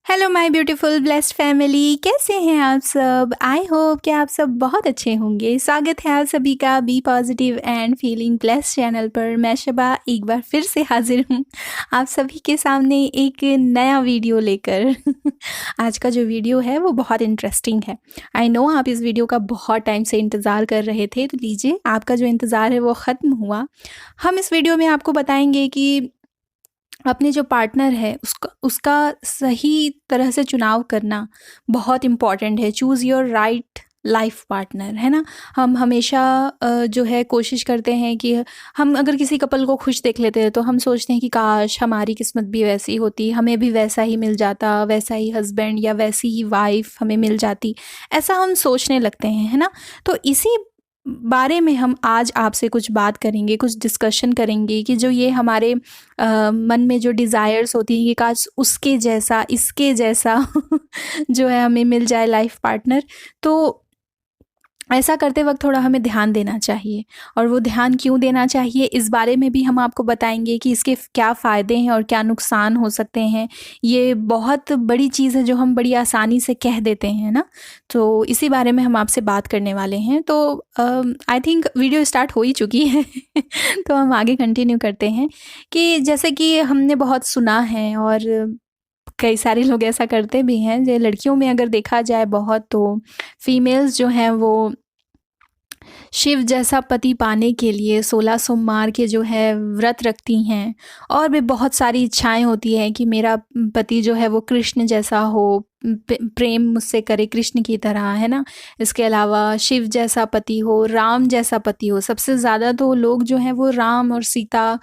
Hello my beautiful blessed family, कैसे हैं आप सब। आई होप कि आप सब बहुत अच्छे होंगे। स्वागत है आप सभी का be positive and feeling blessed channel पर। मैं शबा एक बार फिर से हाजिर हूँ आप सभी के सामने एक नया वीडियो लेकर। आज का जो वीडियो है वो बहुत इंटरेस्टिंग है। आई नो आप इस वीडियो का बहुत टाइम से इंतज़ार कर रहे थे, तो लीजिए आपका जो इंतज़ार है वो ख़त्म हुआ। हम इस वीडियो में आपको बताएंगे कि अपने जो पार्टनर है उसका उसका सही तरह से चुनाव करना बहुत इम्पॉर्टेंट है। Choose your right life partner, है ना। हम हमेशा जो है कोशिश करते हैं कि हम अगर किसी कपल को खुश देख लेते हैं तो हम सोचते हैं कि काश हमारी किस्मत भी वैसी होती, हमें भी वैसा ही मिल जाता, वैसा ही हस्बैंड या वैसी ही वाइफ हमें मिल जाती। ऐसा हम सोचने लगते हैं, है ना। तो इसी बारे में हम आज आपसे कुछ बात करेंगे, कुछ डिस्कशन करेंगे कि जो ये हमारे मन में जो डिज़ायर्स होती हैं कि काश उसके जैसा, इसके जैसा जो है हमें मिल जाए लाइफ पार्टनर। तो ऐसा करते वक्त थोड़ा हमें ध्यान देना चाहिए, और वो ध्यान क्यों देना चाहिए इस बारे में भी हम आपको बताएंगे कि इसके क्या फ़ायदे हैं और क्या नुकसान हो सकते हैं। ये बहुत बड़ी चीज़ है जो हम बड़ी आसानी से कह देते हैं ना, तो इसी बारे में हम आपसे बात करने वाले हैं। तो आई थिंक वीडियो स्टार्ट हो ही चुकी है तो हम आगे कंटिन्यू करते हैं कि जैसे कि हमने बहुत सुना है और कई सारे लोग ऐसा करते भी हैं। जो लड़कियों में अगर देखा जाए बहुत, तो फीमेल्स जो हैं वो शिव जैसा पति पाने के लिए 16 सोमवार के जो है व्रत रखती हैं, और भी बहुत सारी इच्छाएं होती हैं कि मेरा पति जो है वो कृष्ण जैसा हो, प्रेम मुझसे करे कृष्ण की तरह, है ना। इसके अलावा शिव जैसा पति हो, राम जैसा पति हो। सबसे ज़्यादा तो लोग जो हैं वो राम और सीता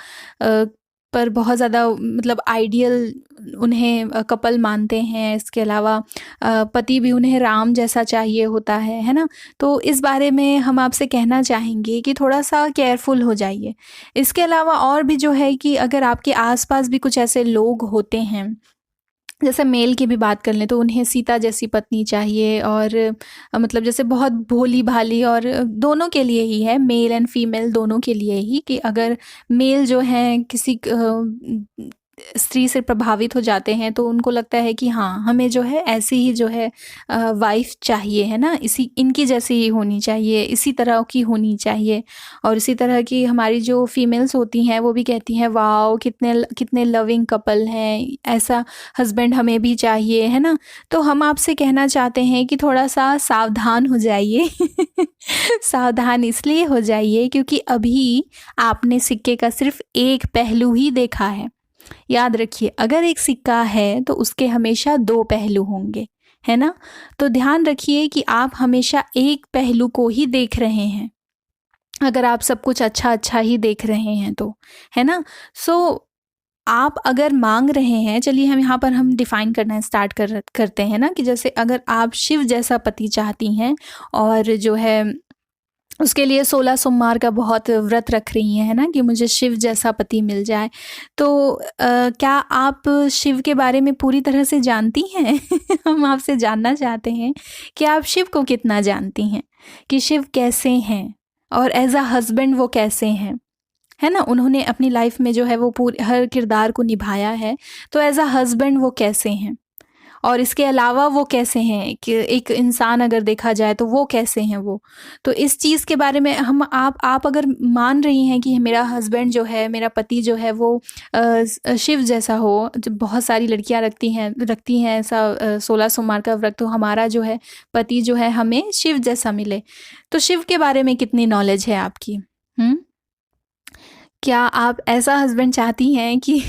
पर बहुत ज़्यादा मतलब आइडियल उन्हें कपल मानते हैं। इसके अलावा पति भी उन्हें राम जैसा चाहिए होता है ना। तो इस बारे में हम आपसे कहना चाहेंगे कि थोड़ा-सा केयरफुल हो जाइए। इसके अलावा और भी जो है कि अगर आपके आस-पास भी कुछ ऐसे लोग होते हैं, जैसे मेल की भी बात कर लें तो उन्हें सीता जैसी पत्नी चाहिए, और मतलब जैसे बहुत भोली-भाली, और दोनों के लिए ही है, मेल एंड फीमेल दोनों के लिए ही, कि अगर मेल जो हैं किसी स्त्री से प्रभावित हो जाते हैं तो उनको लगता है कि हाँ, हमें जो है ऐसी ही जो है वाइफ़ चाहिए, है ना, इसी इनकी जैसी ही होनी चाहिए, इसी तरह की होनी चाहिए। और इसी तरह की हमारी जो फीमेल्स होती हैं वो भी कहती हैं वाओ कितने लविंग कपल हैं, ऐसा हस्बैंड हमें भी चाहिए, है ना। तो हम आपसे कहना चाहते हैं कि थोड़ा-सा सावधान हो जाइए। सावधान इसलिए हो जाइए क्योंकि अभी आपने सिक्के का सिर्फ़ एक पहलू ही देखा है। याद रखिए, अगर एक सिक्का है तो उसके हमेशा 2 पहलू होंगे, है ना। तो ध्यान रखिए कि आप हमेशा एक पहलू को ही देख रहे हैं, अगर आप सब कुछ अच्छा-अच्छा ही देख रहे हैं तो, है ना। सो आप अगर माँग रहे हैं, चलिए हम यहाँ पर हम डिफ़ाइन करना स्टार्ट करते हैं ना, कि जैसे अगर आप शिव जैसा पति चाहती हैं और जो है उसके लिए 16 सोमवार का बहुत व्रत रख रही हैं, है ना, कि मुझे शिव जैसा पति मिल जाए। तो क्या आप शिव के बारे में पूरी तरह से जानती हैं? हम आपसे जानना चाहते हैं कि आप शिव को कितना जानती हैं? कि शिव कैसे हैं? और एज़ अ हस्बैंड वो कैसे हैं? है ना? उन्होंने अपनी लाइफ़ में जो है वो पूरे हर किरदार को निभाया है, तो एज़ अ हस्बैंड वो कैसे हैं? और इसके अलावा वो कैसे हैं, कि एक इंसान अगर देखा जाए तो वो कैसे हैं वो। तो इस चीज़ के बारे में हम आप अगर मान रही हैं कि मेरा हस्बैंड जो है, मेरा पति जो है वो शिव जैसा हो, जो बहुत सारी लड़कियाँ रखती हैं ऐसा 16 सोमवार का व्रत, तो हमारा जो है पति जो है हमें शिव जैसा मिले। तो शिव के बारे में कितनी नॉलेज है आपकी? हुँ? क्या आप ऐसा हस्बैंड चाहती हैं कि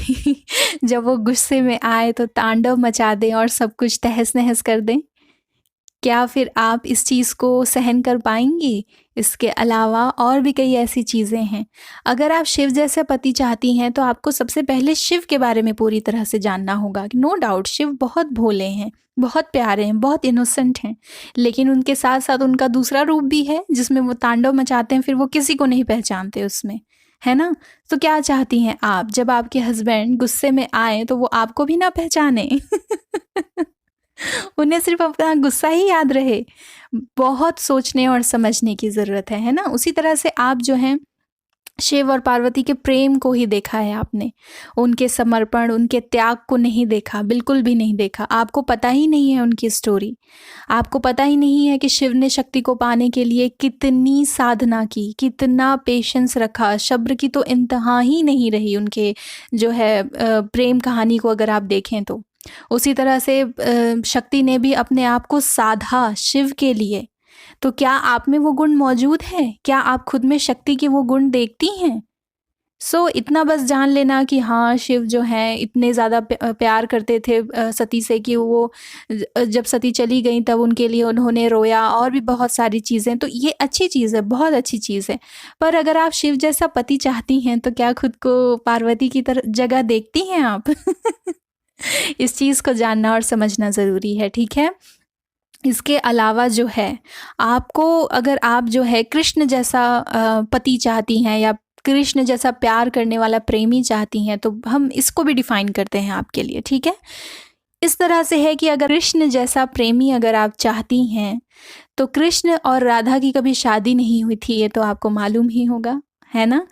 जब वो गुस्से में आए तो तांडव मचा दें और सब कुछ तहस-नहस कर दें? क्या फिर आप इस चीज़ को सहन कर पाएँगी? इसके अलावा और भी कई ऐसी चीज़ें हैं। अगर आप शिव जैसा पति चाहती हैं तो आपको सबसे पहले शिव के बारे में पूरी तरह से जानना होगा। नो डाउट शिव बहुत भोले हैं, बहुत प्यारे हैं, बहुत इनोसेंट हैं। लेकिन उनके साथ-साथ उनका दूसरा रूप भी है जिसमें वो तांडव मचाते हैं, फिर वो किसी को नहीं पहचानते उसमें, है ना? तो क्या चाहती हैं आप, जब आपके हस्बैंड गुस्से में आएँ तो वो आपको भी ना पहचानें? उन्हें सिर्फ़ अपना गुस्सा ही याद रहे। बहुत सोचने और समझने की ज़रूरत है ना? उसी तरह से आप जो हैं शिव और पार्वती के प्रेम को ही देखा है आपने, उनके समर्पण, उनके त्याग को नहीं देखा, बिल्कुल भी नहीं देखा। आपको पता ही नहीं है उनकी स्टोरी, आपको पता ही नहीं है कि शिव ने शक्ति को पाने के लिए कितनी साधना की, कितना पेशेंस रखा। सब्र की तो इंतहा ही नहीं रही उनके जो है प्रेम कहानी को अगर आप देखें तो। उसी तरह से शक्ति ने भी अपने आप को साधा शिव के लिए। तो क्या आप में वो गुण मौजूद है? क्या आप खुद में शक्ति के वो गुण देखती हैं? इतना बस जान लेना कि हाँ, शिव जो हैं इतने ज़्यादा प्यार करते थे सती से कि वो जब सती चली गई तब उनके लिए उन्होंने रोया, और भी बहुत सारी चीज़ें। तो ये अच्छी चीज़ है, बहुत अच्छी चीज़ है। पर अगर आप शिव जैसा पति चाहती हैं तो क्या खुद को पार्वती की तरह जगह देखती हैं आप? इस चीज़ को जानना और समझना ज़रूरी है, ठीक है? इसके अलावा जो है, आपको अगर आप जो है कृष्ण जैसा पति चाहती हैं या कृष्ण जैसा प्यार करने वाला प्रेमी चाहती हैं, तो हम इसको भी डिफाइन करते हैं आपके लिए, ठीक है? इस तरह से है कि अगर कृष्ण जैसा प्रेमी अगर आप चाहती हैं, तो कृष्ण और राधा की कभी शादी नहीं हुई थी, ये तो आपको मालूम ही होगा, है ना?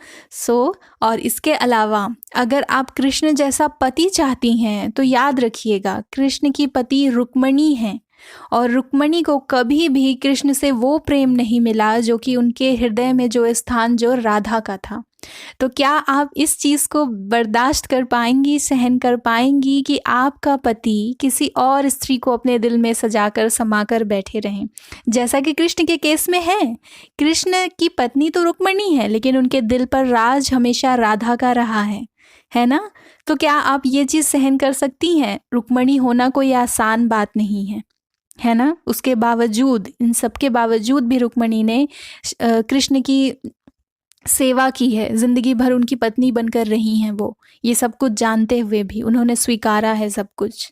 और इसके अलावा अगर आप कृष्ण जैसा पति चाहती हैं, तो याद रखिएगा कृष्ण की पति रुक्मणी हैं, और रुक्मणी को कभी भी कृष्ण से वो प्रेम नहीं मिला जो कि उनके हृदय में जो स्थान जो राधा का था। तो क्या आप इस चीज़ को बर्दाश्त कर पाएंगी, सहन कर पाएंगी कि आपका पति किसी और स्त्री को अपने दिल में सजाकर समाकर बैठे रहें, जैसा कि कृष्ण के केस में है? कृष्ण की पत्नी तो रुक्मणी है, लेकिन उनके दिल पर राज हमेशा राधा का रहा है ना? तो क्या आप ये चीज़ सहन कर सकती हैं? रुक्मणी होना कोई आसान बात नहीं है ना? उसके बावजूद, इन सब के बावजूद भी रुक्मणी ने कृष्ण की सेवा की है, ज़िंदगी भर उनकी पत्नी बनकर रही हैं वो। ये सब कुछ जानते हुए भी उन्होंने स्वीकारा है सब कुछ,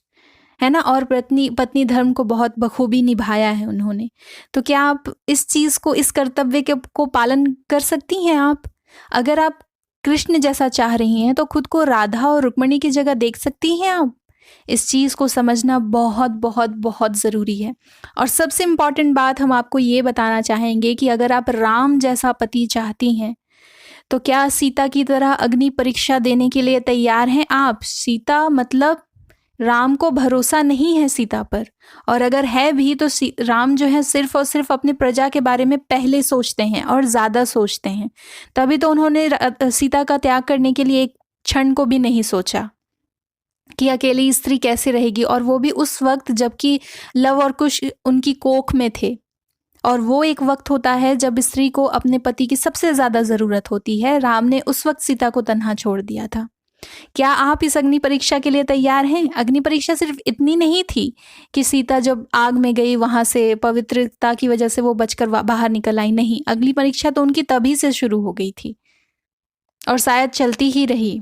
है ना? और पत्नी धर्म को बहुत बखूबी निभाया है उन्होंने। तो क्या आप इस चीज़ को, इस कर्तव्य को पालन कर सकती हैं आप? अगर आप कृष्ण जैसा चाह रही हैं, तो खुद को राधा और रुक्मणी की जगह देख सकती हैं आप? इस चीज़ को समझना बहुत बहुत बहुत ज़रूरी है। और सबसे इम्पॉर्टेंट बात हम आपको ये बताना चाहेंगे कि अगर आप राम जैसा पति चाहती हैं, तो क्या सीता की तरह अग्नि परीक्षा देने के लिए तैयार हैं आप? सीता मतलब राम को भरोसा नहीं है सीता पर, और अगर है भी तो राम जो है सिर्फ और सिर्फ अपनी प्रजा के बारे में पहले सोचते हैं और ज़्यादा सोचते हैं। तभी तो उन्होंने सीता का त्याग करने के लिए एक क्षण को भी नहीं सोचा कि अकेली स्त्री कैसे रहेगी, और वो भी उस वक्त जबकि लव और कुश उनकी कोख में थे। और वो एक वक्त होता है जब स्त्री को अपने पति की सबसे ज़्यादा ज़रूरत होती है। राम ने उस वक्त सीता को तन्हा छोड़ दिया था। क्या आप इस अग्नि परीक्षा के लिए तैयार हैं? अग्नि परीक्षा सिर्फ इतनी नहीं थी कि सीता जब आग में गई वहाँ से पवित्रता की वजह से वो बचकर बाहर निकल आई, नहीं, अग्नि परीक्षा तो उनकी तभी से शुरू हो गई थी और शायद चलती ही रही।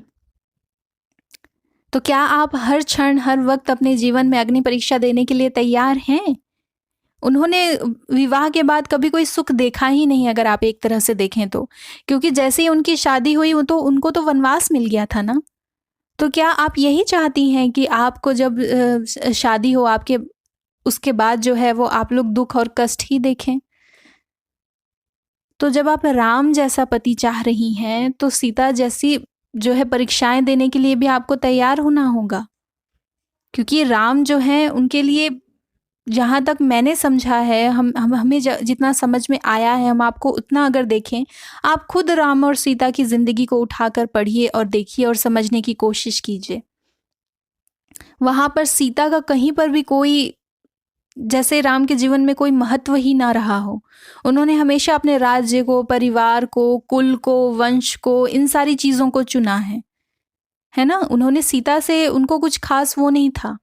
तो क्या आप हर क्षण हर वक्त अपने जीवन में अग्नि परीक्षा देने के लिए तैयार हैं? उन्होंने विवाह के बाद कभी कोई सुख देखा ही नहीं, अगर आप एक तरह से देखें तो, क्योंकि जैसे ही उनकी शादी हुई तो उनको तो वनवास मिल गया था ना। तो क्या आप यही चाहती हैं कि आपको जब शादी हो आपके, उसके बाद जो है वो आप लोग दुख और कष्ट ही देखें? तो जब आप राम जैसा पति चाह रही हैं, तो सीता जैसी जो है परीक्षाएं देने के लिए भी आपको तैयार होना होगा, क्योंकि राम जो हैं उनके लिए, जहाँ तक मैंने समझा है, हमें जितना समझ में आया है, हम आपको उतना अगर देखें, आप खुद राम और सीता की ज़िंदगी को उठाकर पढ़िए और देखिए और समझने की कोशिश कीजिए। वहाँ पर सीता का कहीं पर भी कोई, जैसे राम के जीवन में कोई महत्व ही ना रहा हो। उन्होंने हमेशा अपने राज्य को, परिवार को, कुल को, वंश को, इन सारी चीज़ों को चुना है ना? उन्होंने सीता से, उनको कुछ खास वो नहीं था।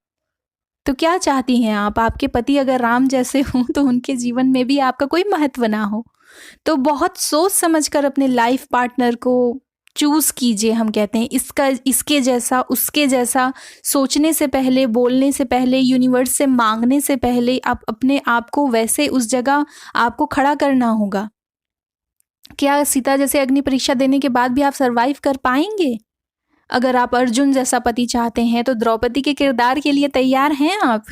तो क्या चाहती हैं आप? आपके पति अगर राम जैसे हों तो उनके जीवन में भी आपका कोई महत्व ना हो। तो बहुत सोच समझकर अपने लाइफ पार्टनर को चूज़ कीजिए। हम कहते हैं इसके जैसा, उसके जैसा, सोचने से पहले, बोलने से पहले, यूनिवर्स से मांगने से पहले आप अपने आप को वैसे उस जगह आपको खड़ा करना होगा। क्या सीता जैसे अग्नि परीक्षा देने के बाद भी आप सर्वाइव कर पाएंगे? अगर आप अर्जुन जैसा पति चाहते हैं तो द्रौपदी के किरदार के लिए तैयार हैं आप?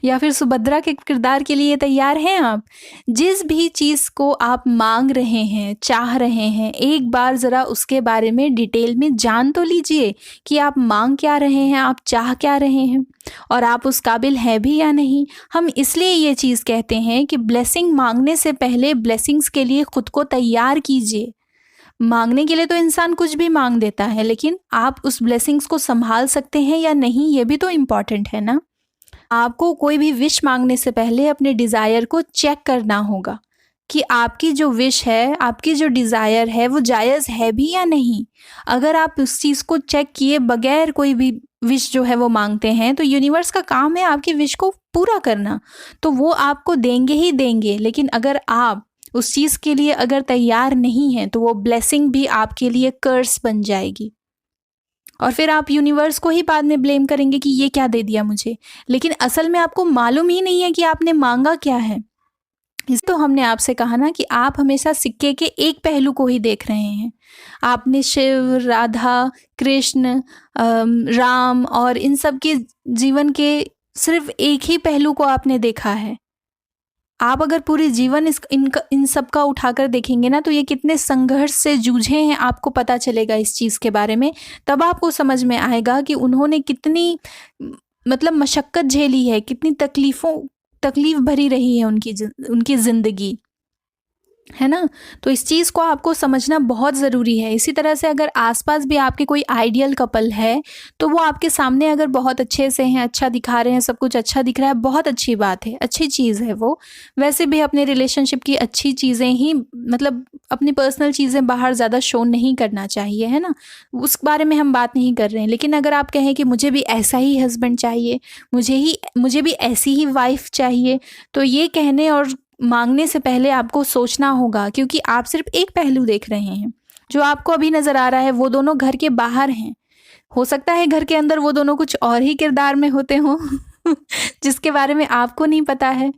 या फिर सुभद्रा के किरदार के लिए तैयार हैं आप? जिस भी चीज़ को आप मांग रहे हैं, चाह रहे हैं, एक बार ज़रा उसके बारे में डिटेल में जान तो लीजिए कि आप मांग क्या रहे हैं, आप चाह क्या रहे हैं और आप उस काबिल हैं भी या नहीं। हम इसलिए ये चीज़ कहते हैं कि ब्लेसिंग मांगने से पहले ब्लेसिंग्स के लिए खुद को तैयार कीजिए। मांगने के लिए तो इंसान कुछ भी मांग देता है, लेकिन आप उस ब्लेसिंग्स को संभाल सकते हैं या नहीं, ये भी तो इम्पॉर्टेंट है ना। आपको कोई भी विश मांगने से पहले अपने डिज़ायर को चेक करना होगा कि आपकी जो विश है, आपकी जो डिज़ायर है वो जायज़ है भी या नहीं। अगर आप उस चीज़ को चेक किए बगैर कोई भी विश जो है वो मांगते हैं, तो यूनिवर्स का काम है आपकी विश को पूरा करना, तो वो आपको देंगे ही देंगे। लेकिन अगर आप उस चीज़ के लिए अगर तैयार नहीं हैं, तो वो ब्लेसिंग भी आपके लिए कर्स बन जाएगी और फिर आप यूनिवर्स को ही बाद में ब्लेम करेंगे कि ये क्या दे दिया मुझे, लेकिन असल में आपको मालूम ही नहीं है कि आपने मांगा क्या है। इस तो हमने आपसे कहा ना कि आप हमेशा सिक्के के एक पहलू को ही देख रहे हैं। आपने शिव, राधा, कृष्ण, राम और इन सब के जीवन के सिर्फ एक ही पहलू को आपने देखा है। आप अगर पूरे जीवन इन सब का उठाकर देखेंगे ना, तो ये कितने संघर्ष से जूझे हैं आपको पता चलेगा इस चीज़ के बारे में। तब आपको समझ में आएगा कि उन्होंने कितनी मतलब मशक्क़त झेली है, कितनी तकलीफ़ भरी रही है उनकी ज़िंदगी, है ना। तो इस चीज़ को आपको समझना बहुत ज़रूरी है। इसी तरह से अगर आसपास भी आपके कोई आइडियल कपल है, तो वो आपके सामने अगर बहुत अच्छे से हैं, अच्छा दिखा रहे हैं, सब कुछ अच्छा दिख रहा है, बहुत अच्छी बात है, अच्छी चीज़ है वो। वैसे भी अपने रिलेशनशिप की अच्छी चीज़ें ही, मतलब अपनी पर्सनल चीज़ें बाहर ज़्यादा शो नहीं करना चाहिए, है ना। उस बारे में हम बात नहीं कर रहे हैं। लेकिन अगर आप कहें कि मुझे भी ऐसा ही हस्बैंड चाहिए, मुझे भी ऐसी ही वाइफ चाहिए, तो ये कहने और मांगने से पहले आपको सोचना होगा, क्योंकि आप सिर्फ एक पहलू देख रहे हैं। जो आपको अभी नज़र आ रहा है वो दोनों घर के बाहर हैं। हो सकता है घर के अंदर वो दोनों कुछ और ही किरदार में होते हों जिसके बारे में आपको नहीं पता है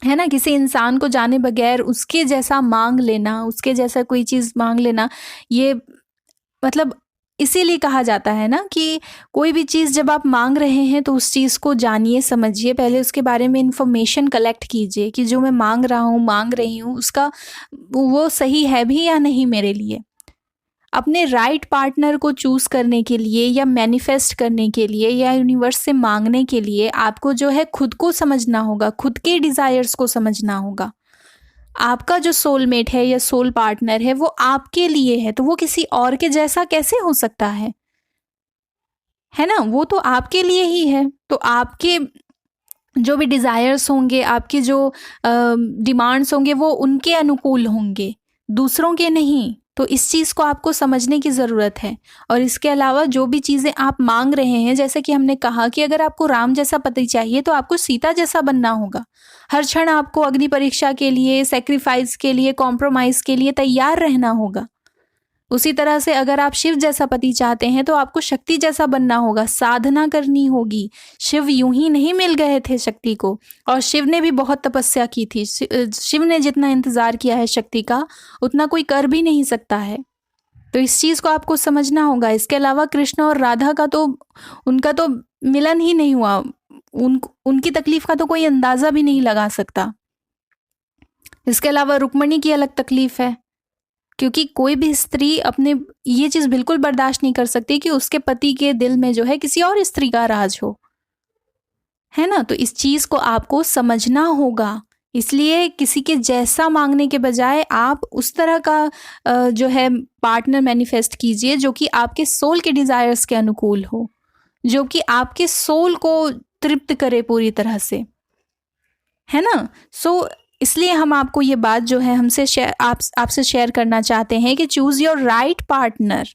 ना। किसी इंसान को जाने बगैर उसके जैसा मांग लेना, उसके जैसा कोई चीज़ मांग लेना, ये मतलब इसीलिए कहा जाता है ना कि कोई भी चीज़ जब आप मांग रहे हैं तो उस चीज़ को जानिए, समझिए, पहले उसके बारे में इंफॉर्मेशन कलेक्ट कीजिए कि जो मैं मांग रहा हूँ, मांग रही हूँ, उसका वो सही है भी या नहीं मेरे लिए। अपने राइट पार्टनर को चूज़ करने के लिए या मैनिफेस्ट करने के लिए या यूनिवर्स से मांगने के लिए आपको जो है खुद को समझना होगा, खुद के डिज़ायर्स को समझना होगा। आपका जो सोलमेट है या सोल पार्टनर है वो आपके लिए है, तो वो किसी और के जैसा कैसे हो सकता है ना। वो तो आपके लिए ही है। तो आपके जो भी डिज़ायर्स होंगे, आपके जो डिमांड्स होंगे, वो उनके अनुकूल होंगे, दूसरों के नहीं। तो इस चीज़ को आपको समझने की ज़रूरत है। और इसके अलावा जो भी चीज़ें आप मांग रहे हैं, जैसे कि हमने कहा कि अगर आपको राम जैसा पति चाहिए तो आपको सीता जैसा बनना होगा। हर क्षण आपको अग्नि परीक्षा के लिए, सेक्रीफाइस के लिए, कॉम्प्रोमाइज़ के लिए तैयार रहना होगा। उसी तरह से अगर आप शिव जैसा पति चाहते हैं तो आपको शक्ति जैसा बनना होगा, साधना करनी होगी। शिव यूं ही नहीं मिल गए थे शक्ति को, और शिव ने भी बहुत तपस्या की थी। शिव ने जितना इंतज़ार किया है शक्ति का, उतना कोई कर भी नहीं सकता है। तो इस चीज़ को आपको समझना होगा। इसके अलावा कृष्ण और राधा का तो उनका तो मिलन ही नहीं हुआ, उनकी तकलीफ़ का तो कोई अंदाज़ा भी नहीं लगा सकता। इसके अलावा रुक्मणी की अलग तकलीफ़ है, क्योंकि कोई भी स्त्री अपने ये चीज़ बिल्कुल बर्दाश्त नहीं कर सकती कि उसके पति के दिल में जो है किसी और स्त्री का राज हो, है ना। तो इस चीज़ को आपको समझना होगा। इसलिए किसी के जैसा मांगने के बजाय आप उस तरह का जो है पार्टनर मैनिफेस्ट कीजिए जो कि आपके सोल के डिज़ायर्स के अनुकूल हो, जो कि आपके सोल को तृप्त करे पूरी तरह से, है ना। इसलिए हम आपको ये बात जो है आपसे शेयर करना चाहते हैं कि चूज़ योर राइट पार्टनर।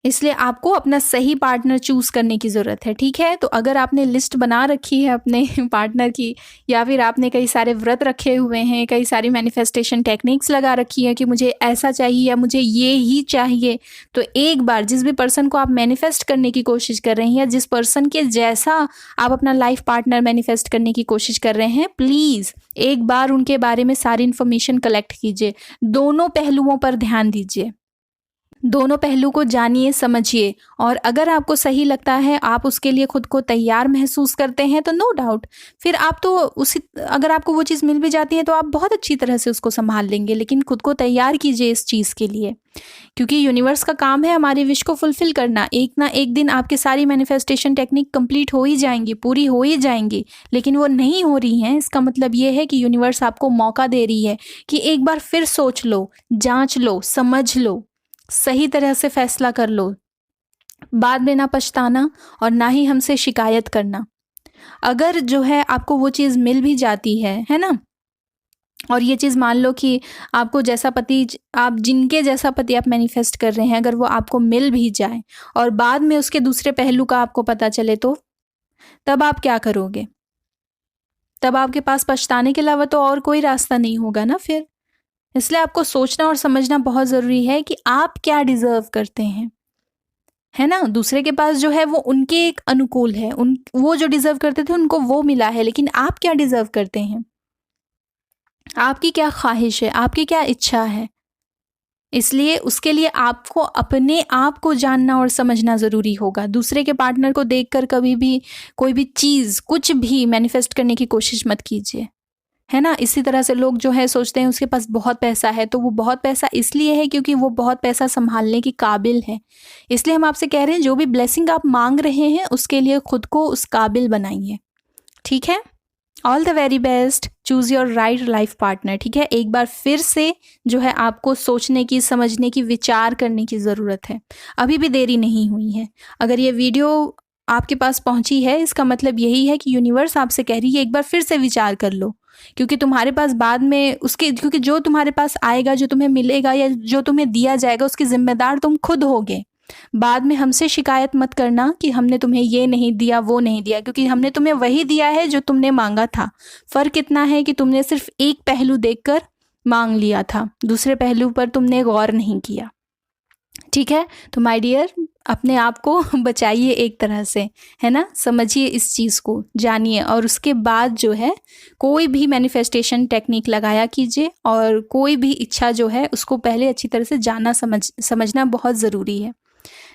इसलिए आपको अपना सही पार्टनर चूज़ करने की ज़रूरत है, ठीक है। तो अगर आपने लिस्ट बना रखी है अपने पार्टनर की, या फिर आपने कई सारे व्रत रखे हुए हैं, कई सारी मैनिफेस्टेशन टेक्निक्स लगा रखी है कि मुझे ऐसा चाहिए या मुझे ये ही चाहिए, तो एक बार जिस भी पर्सन को आप मैनिफेस्ट करने की कोशिश कर रहे हैं या जिस पर्सन के जैसा आप अपना लाइफ पार्टनर मैनिफेस्ट करने की कोशिश कर रहे हैं, प्लीज़ एक बार उनके बारे में सारी इन्फॉर्मेशन कलेक्ट कीजिए। दोनों पहलुओं पर ध्यान दीजिए। दोनों पहलू को जानिए, समझिए, और अगर आपको सही लगता है, आप उसके लिए खुद को तैयार महसूस करते हैं, तो नो डाउट फिर आप तो उसी, अगर आपको वो चीज़ मिल भी जाती है तो आप बहुत अच्छी तरह से उसको संभाल लेंगे। लेकिन खुद को तैयार कीजिए इस चीज़ के लिए, क्योंकि यूनिवर्स का काम है हमारे विश को फुलफिल करना। एक ना एक दिन आपकी सारी मैनिफेस्टेशन टेक्निक कंप्लीट हो ही जाएंगी, पूरी हो ही जाएंगी, लेकिन वो नहीं हो रही हैं। इसका मतलब ये है कि यूनिवर्स आपको मौका दे रही है कि एक बार फिर सोच लो, जांच लो, समझ लो, सही तरह से फैसला कर लो, बाद में ना पछताना और ना ही हमसे शिकायत करना। अगर जो है आपको वो चीज़ मिल भी जाती है ना, और ये चीज़ मान लो कि आपको जैसा पति, आप जिनके जैसा पति आप मैनिफेस्ट कर रहे हैं, अगर वो आपको मिल भी जाए और बाद में उसके दूसरे पहलू का आपको पता चले, तो तब आप क्या करोगे? तब आपके पास पछताने के अलावा तो और कोई रास्ता नहीं होगा ना फिर। इसलिए आपको सोचना और समझना बहुत ज़रूरी है कि आप क्या डिज़र्व करते हैं, है ना। दूसरे के पास जो है वो उनके एक अनुकूल है, उन वो जो डिज़र्व करते थे उनको वो मिला है, लेकिन आप क्या डिज़र्व करते हैं? आपकी क्या ख्वाहिश है, आपकी क्या इच्छा है? इसलिए उसके लिए आपको अपने आप को जानना और समझना ज़रूरी होगा। दूसरे के पार्टनर को देखकर कभी भी कोई भी चीज़, कुछ भी मैनिफेस्ट करने की कोशिश मत कीजिए, है ना। इसी तरह से लोग जो है सोचते हैं उसके पास बहुत पैसा है, तो वो बहुत पैसा इसलिए है क्योंकि वो बहुत पैसा संभालने की काबिल है। इसलिए हम आपसे कह रहे हैं, जो भी ब्लेसिंग आप मांग रहे हैं उसके लिए खुद को उस काबिल बनाइए, ठीक है। All the very best, choose your right life partner, ठीक है। एक बार फिर से जो है आपको सोचने की, समझने की, विचार करने की ज़रूरत है। अभी भी देरी नहीं हुई है। अगर ये वीडियो आपके पास पहुंची है, इसका मतलब यही है कि यूनिवर्स आपसे कह रही है एक बार फिर से विचार कर लो, क्योंकि तुम्हारे पास बाद में उसके, क्योंकि जो तुम्हारे पास आएगा, जो तुम्हें मिलेगा या जो तुम्हें दिया जाएगा, उसकी जिम्मेदार तुम खुद होगे। बाद में हमसे शिकायत मत करना कि हमने तुम्हें ये नहीं दिया, वो नहीं दिया, क्योंकि हमने तुम्हें वही दिया है जो तुमने मांगा था। फ़र्क इतना है कि तुमने सिर्फ एक पहलू देखकर मांग लिया था, दूसरे पहलू पर तुमने गौर नहीं किया, ठीक है। तो माय डियर, अपने आप को बचाइए एक तरह से, है ना। समझिए इस चीज़ को, जानिए, और उसके बाद जो है कोई भी मैनिफेस्टेशन टेक्निक लगाया कीजिए, और कोई भी इच्छा जो है उसको पहले अच्छी तरह से जानना, समझना बहुत ज़रूरी है,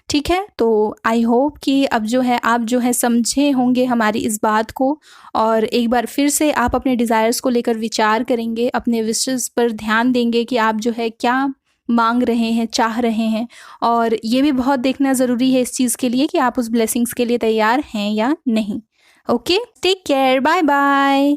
ठीक है। तो आई होप कि अब जो है आप जो है समझे होंगे हमारी इस बात को, और एक बार फिर से आप अपने डिज़ायर्स को लेकर विचार करेंगे, अपने विशेस पर ध्यान देंगे कि आप जो है क्या मांग रहे हैं, चाह रहे हैं। और ये भी बहुत देखना ज़रूरी है इस चीज़ के लिए कि आप उस ब्लेसिंग्स के लिए तैयार हैं या नहीं। Okay, take care, bye bye.